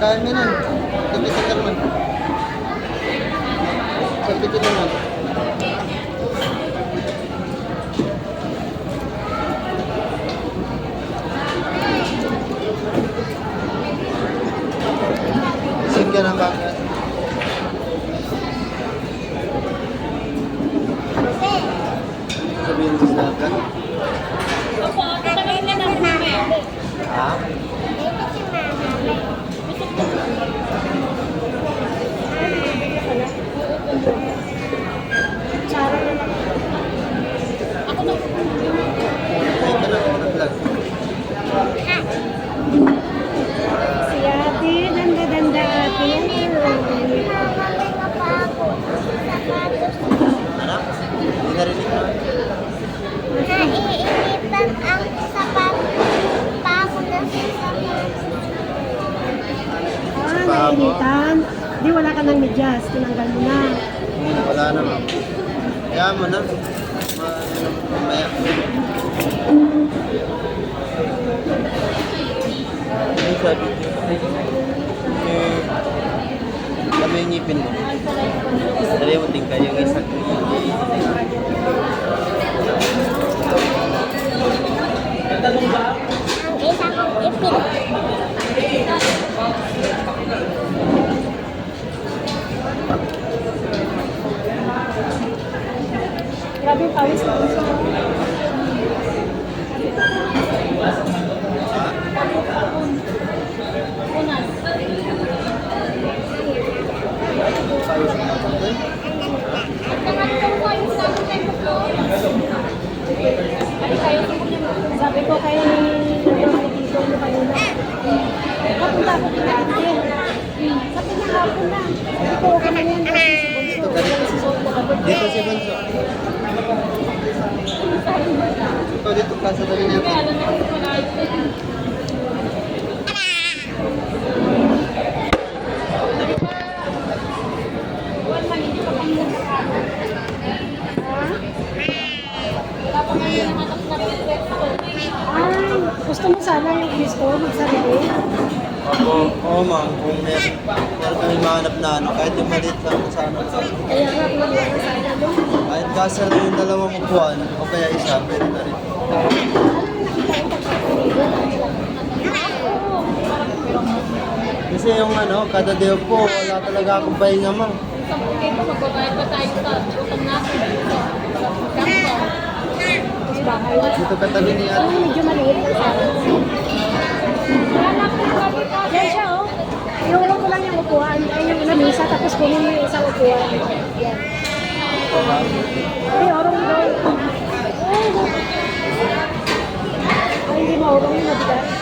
Kain na nun. Tikitin ka naman. Tikitin naman. Isig ka ng bakit. Sabihin sa sinaga. Opo, tatawin na lang mamaya. Ha? Ako na. Ay ka na ako nag-vlog. Si ate, danda-danda ate. Anak? Hindi narinig na. Naiinitan ang sapat pa ako na sa sapat. Nainitan. Di wala ka ng medyas, tinanggal mo na. Wala naman. Kaya mo na. Mamaya. Ano sabi ko? Kami yung ngipin mo. Dali mo din kayo yung isa. Ang isa kong ipin. Grabe yung pawis na gusto mo. Unas. Tangatong ko yung sabi tayo ko. Ay, kayo ko Sabi ko kay dito mo kanina. Kapunta ako kinakitin. Sabi niya hapon na. Sabi ko, okay na yan. Dito si Bonso. Ito dito ka sa dali niya. Ay, gusto mo sana yung gusto magsarili? Oo ma'am, kung meron kami mahanap na ano, kahit yung maliit lang na sana. Kaya nga, wala ka sana doon. Kahit kasal na yung dalawang upuan, o kaya isa, pwede na rin. Kasi yung ano, kada day po, wala talaga akong pahinga ma'am. Sa pagkain ko, magbabayad pa tayo sa utang natin. Ganito. Tapos bahay. Dito katabi ni Ay, ate. medyo maliit lang sana. Yan siya, oh. Iulong ko lang yung upuan. Ay, yung lamisa, tapos kunin mo yung isang upuan. Yan. Ay, orong daw. Ay, hindi maurong yung mabigat.